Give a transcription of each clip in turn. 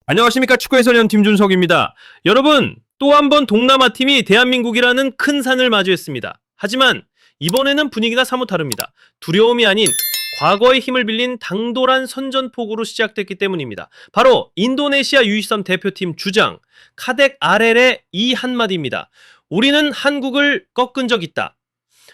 안녕하십니까. 축구 해설위원 김준석입니다. 여러분, 또 한 번 동남아 팀이 대한민국이라는 큰 산을 마주했습니다. 하지만 이번에는 분위기가 사뭇 다릅니다. 두려움이 아닌 과거의 힘을 빌린 당돌한 선전포고로 시작됐기 때문입니다. 바로 인도네시아 U23 대표팀 주장 카덱 아렐의 이 한마디입니다. 우리는 한국을 꺾은 적 있다.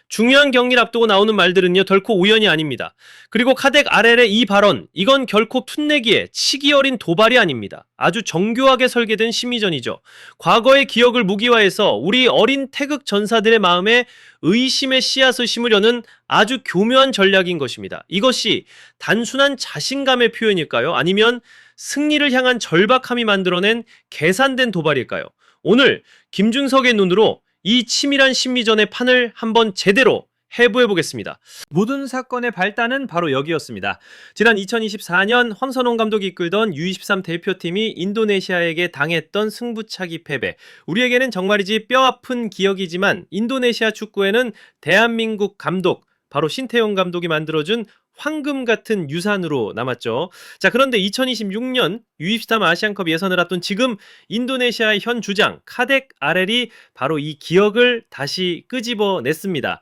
중요한 경기를 앞두고 나오는 말들은요, 결코 우연이 아닙니다. 그리고 카덱 아렐의 이 발언, 이건 결코 풋내기에 치기 어린 도발이 아닙니다. 아주 정교하게 설계된 심리전이죠. 과거의 기억을 무기화해서 우리 어린 태극 전사들의 마음에 의심의 씨앗을 심으려는 아주 교묘한 전략인 것입니다. 이것이 단순한 자신감의 표현일까요? 아니면 승리를 향한 절박함이 만들어낸 계산된 도발일까요? 오늘 김준석의 눈으로 이 치밀한 심리전의 판을 한번 제대로 해부해보겠습니다. 모든 사건의 발단은 바로 여기였습니다. 지난 2024년 황선홍 감독이 이끌던 U23 대표팀이 인도네시아에게 당했던 승부차기 패배. 우리에게는 정말이지 뼈아픈 기억이지만 인도네시아 축구에는 대한민국 감독, 바로 신태용 감독이 만들어준 황금 같은 유산으로 남았죠. 자, 그런데 2026년 U23 아시안컵 예선을 앞둔 지금 인도네시아의 현 주장 카덱 아렐이 바로 이 기억을 다시 끄집어냈습니다.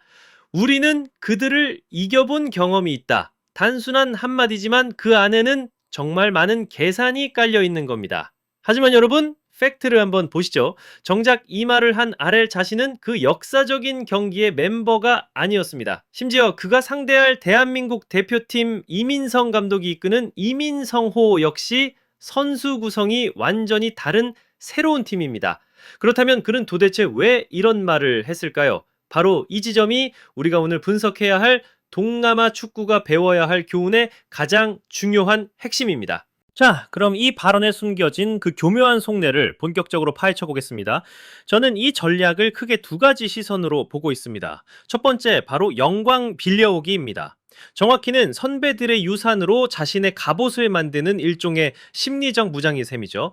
우리는 그들을 이겨본 경험이 있다. 단순한 한마디지만 그 안에는 정말 많은 계산이 깔려 있는 겁니다. 하지만 여러분, 팩트를 한번 보시죠. 정작 이 말을 한 아렐 자신은 그 역사적인 경기의 멤버가 아니었습니다. 심지어 그가 상대할 대한민국 대표팀 이민성 감독이 이끄는 이민성호 역시 선수 구성이 완전히 다른 새로운 팀입니다. 그렇다면 그는 도대체 왜 이런 말을 했을까요? 바로 이 지점이 우리가 오늘 분석해야 할 동남아 축구가 배워야 할 교훈의 가장 중요한 핵심입니다. 자, 그럼 이 발언에 숨겨진 그 교묘한 속내를 본격적으로 파헤쳐 보겠습니다. 저는 이 전략을 크게 두 가지 시선으로 보고 있습니다. 첫 번째, 바로 영광 빌려오기입니다. 정확히는 선배들의 유산으로 자신의 갑옷을 만드는 일종의 심리적 무장의 셈이죠.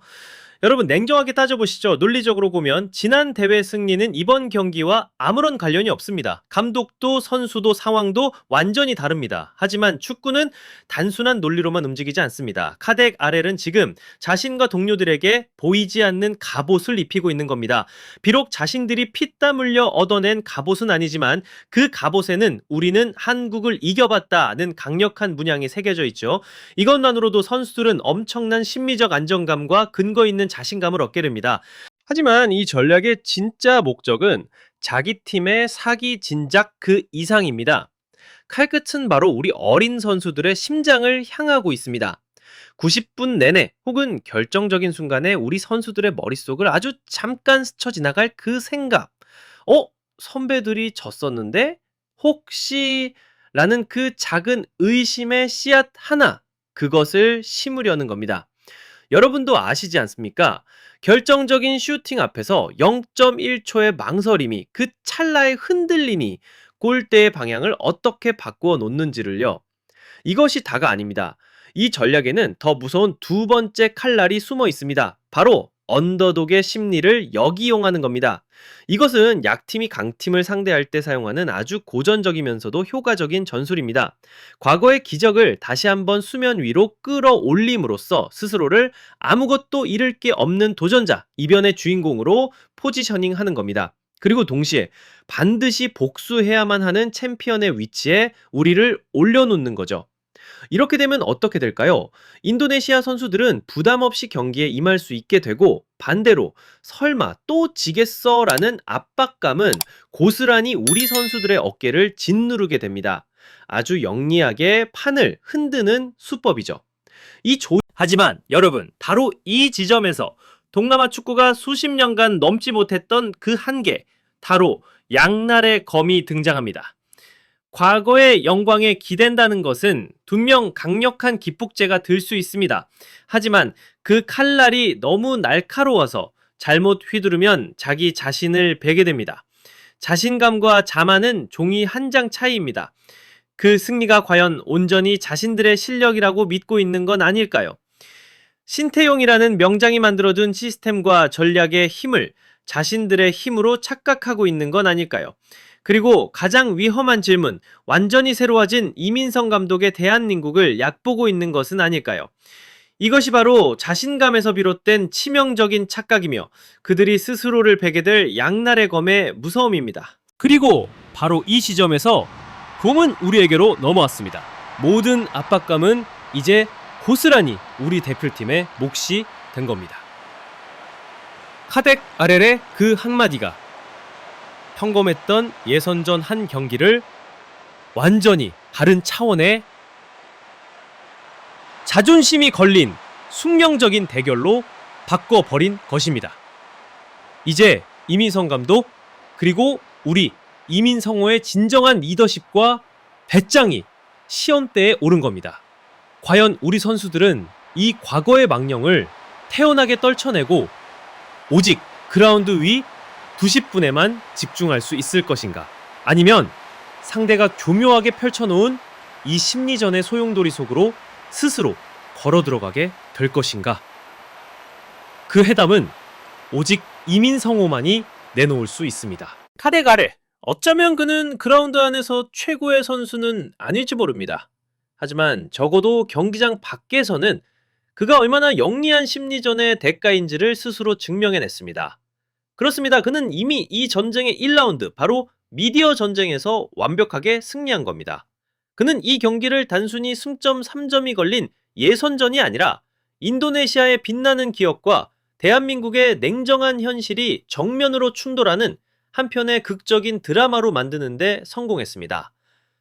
여러분, 냉정하게 따져보시죠. 논리적으로 보면 지난 대회 승리는 이번 경기와 아무런 관련이 없습니다. 감독도 선수도 상황도 완전히 다릅니다. 하지만 축구는 단순한 논리로만 움직이지 않습니다. 카덱 아렐은 지금 자신과 동료들에게 보이지 않는 갑옷을 입히고 있는 겁니다. 비록 자신들이 피땀 흘려 얻어낸 갑옷은 아니지만 그 갑옷에는 우리는 한국을 이겨봤다는 강력한 문양이 새겨져 있죠. 이것만으로도 선수들은 엄청난 심리적 안정감과 근거 있는 자신감을 얻게 됩니다. 하지만 이 전략의 진짜 목적은 자기 팀의 사기 진작 그 이상입니다. 칼끝은 바로 우리 어린 선수들의 심장을 향하고 있습니다. 90분 내내 혹은 결정적인 순간에 우리 선수들의 머릿속을 아주 잠깐 스쳐 지나갈 그 생각. 선배들이 졌었는데? 혹시? 라는 그 작은 의심의 씨앗 하나, 그것을 심으려는 겁니다. 여러분도 아시지 않습니까? 결정적인 슈팅 앞에서 0.1초의 망설임이, 그 찰나의 흔들림이 골대의 방향을 어떻게 바꾸어 놓는지를요. 이것이 다가 아닙니다. 이 전략에는 더 무서운 두 번째 칼날이 숨어 있습니다. 바로 언더독의 심리를 역이용하는 겁니다. 이것은 약팀이 강팀을 상대할 때 사용하는 아주 고전적이면서도 효과적인 전술입니다. 과거의 기적을 다시 한번 수면 위로 끌어올림으로써 스스로를 아무것도 잃을 게 없는 도전자, 이변의 주인공으로 포지셔닝하는 겁니다. 그리고 동시에 반드시 복수해야만 하는 챔피언의 위치에 우리를 올려놓는 거죠. 이렇게 되면 어떻게 될까요? 인도네시아 선수들은 부담 없이 경기에 임할 수 있게 되고, 반대로 설마 또 지겠어 라는 압박감은 고스란히 우리 선수들의 어깨를 짓누르게 됩니다. 아주 영리하게 판을 흔드는 수법이죠. 하지만 여러분, 바로 이 지점에서 동남아 축구가 수십 년간 넘지 못했던 그 한계, 바로 양날의 검이 등장합니다. 과거의 영광에 기댄다는 것은 분명 강력한 기폭제가 들 수 있습니다. 하지만 그 칼날이 너무 날카로워서 잘못 휘두르면 자기 자신을 베게 됩니다. 자신감과 자만은 종이 한 장 차이입니다. 그 승리가 과연 온전히 자신들의 실력이라고 믿고 있는 건 아닐까요? 신태용이라는 명장이 만들어둔 시스템과 전략의 힘을 자신들의 힘으로 착각하고 있는 건 아닐까요? 그리고 가장 위험한 질문, 완전히 새로워진 이민성 감독의 대한민국을 얕보고 있는 것은 아닐까요? 이것이 바로 자신감에서 비롯된 치명적인 착각이며 그들이 스스로를 베게 될 양날의 검의 무서움입니다. 그리고 바로 이 시점에서 공은 우리에게로 넘어왔습니다. 모든 압박감은 이제 고스란히 우리 대표팀의 몫이 된 겁니다. 카덱 아렐의 그 한마디가 평범했던 예선전 한 경기를 완전히 다른 차원의 자존심이 걸린 숙명적인 대결로 바꿔버린 것입니다. 이제 이민성 감독 그리고 우리 이민성호의 진정한 리더십과 배짱이 시험대에 오른 겁니다. 과연 우리 선수들은 이 과거의 망령을 태연하게 떨쳐내고 오직 그라운드 위 90분에만 집중할 수 있을 것인가? 아니면 상대가 교묘하게 펼쳐놓은 이 심리전의 소용돌이 속으로 스스로 걸어 들어가게 될 것인가? 그 해답은 오직 이민성호만이 내놓을 수 있습니다. 카덱 아렐, 어쩌면 그는 그라운드 안에서 최고의 선수는 아닐지 모릅니다. 하지만 적어도 경기장 밖에서는 그가 얼마나 영리한 심리전의 대가인지를 스스로 증명해냈습니다. 그렇습니다. 그는 이미 이 전쟁의 1라운드, 바로 미디어 전쟁에서 완벽하게 승리한 겁니다. 그는 이 경기를 단순히 승점 3점이 걸린 예선전이 아니라 인도네시아의 빛나는 기억과 대한민국의 냉정한 현실이 정면으로 충돌하는 한편의 극적인 드라마로 만드는데 성공했습니다.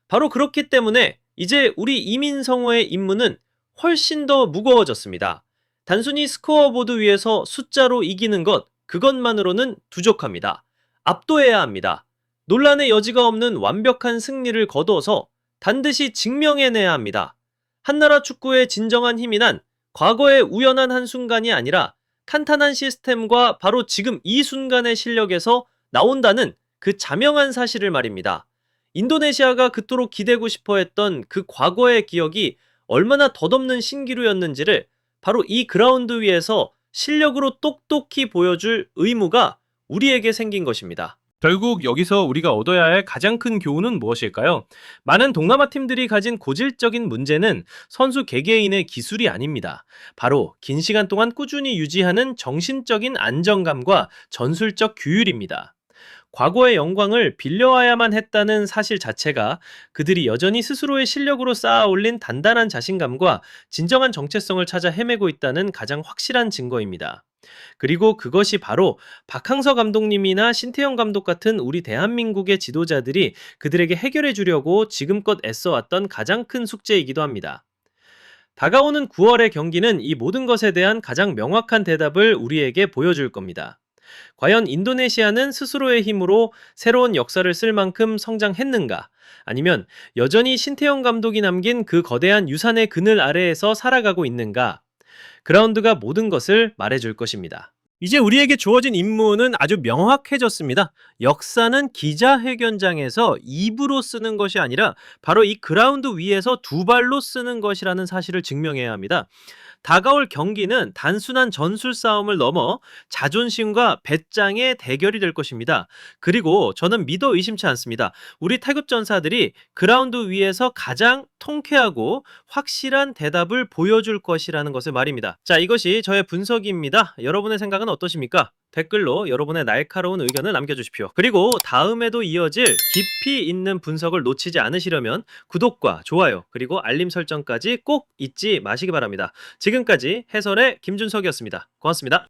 바로 그렇기 때문에 이제 우리 이민성호의 임무는 훨씬 더 무거워졌습니다. 단순히 스코어보드 위에서 숫자로 이기는 것, 그것만으로는 부족합니다. 압도해야 합니다. 논란의 여지가 없는 완벽한 승리를 거두어서 반드시 증명해내야 합니다. 한나라 축구의 진정한 힘이 난 과거의 우연한 한순간이 아니라 탄탄한 시스템과 바로 지금 이 순간의 실력에서 나온다는 그 자명한 사실을 말입니다. 인도네시아가 그토록 기대고 싶어 했던 그 과거의 기억이 얼마나 덧없는 신기루였는지를 바로 이 그라운드 위에서 실력으로 똑똑히 보여줄 의무가 우리에게 생긴 것입니다. 결국 여기서 우리가 얻어야 할 가장 큰 교훈은 무엇일까요? 많은 동남아 팀들이 가진 고질적인 문제는 선수 개개인의 기술이 아닙니다. 바로 긴 시간 동안 꾸준히 유지하는 정신적인 안정감과 전술적 규율입니다. 과거의 영광을 빌려와야만 했다는 사실 자체가 그들이 여전히 스스로의 실력으로 쌓아 올린 단단한 자신감과 진정한 정체성을 찾아 헤매고 있다는 가장 확실한 증거입니다. 그리고 그것이 바로 박항서 감독님이나 신태영 감독 같은 우리 대한민국의 지도자들이 그들에게 해결해 주려고 지금껏 애써왔던 가장 큰 숙제이기도 합니다. 다가오는 9월의 경기는 이 모든 것에 대한 가장 명확한 대답을 우리에게 보여줄 겁니다. 과연 인도네시아는 스스로의 힘으로 새로운 역사를 쓸 만큼 성장했는가? 아니면 여전히 신태영 감독이 남긴 그 거대한 유산의 그늘 아래에서 살아가고 있는가? 그라운드가 모든 것을 말해줄 것입니다. 이제 우리에게 주어진 임무는 아주 명확해졌습니다. 역사는 기자회견장에서 입으로 쓰는 것이 아니라 바로 이 그라운드 위에서 두 발로 쓰는 것이라는 사실을 증명해야 합니다. 다가올 경기는 단순한 전술 싸움을 넘어 자존심과 배짱의 대결이 될 것입니다. 그리고 저는 믿어 의심치 않습니다. 우리 태급 전사들이 그라운드 위에서 가장 통쾌하고 확실한 대답을 보여줄 것이라는 것을 말입니다. 자, 이것이 저의 분석입니다. 여러분의 생각은 어떠십니까? 댓글로 여러분의 날카로운 의견을 남겨주십시오. 그리고 다음에도 이어질 깊이 있는 분석을 놓치지 않으시려면 구독과 좋아요 그리고 알림 설정까지 꼭 잊지 마시기 바랍니다. 지금까지 해설의 김준석이었습니다. 고맙습니다.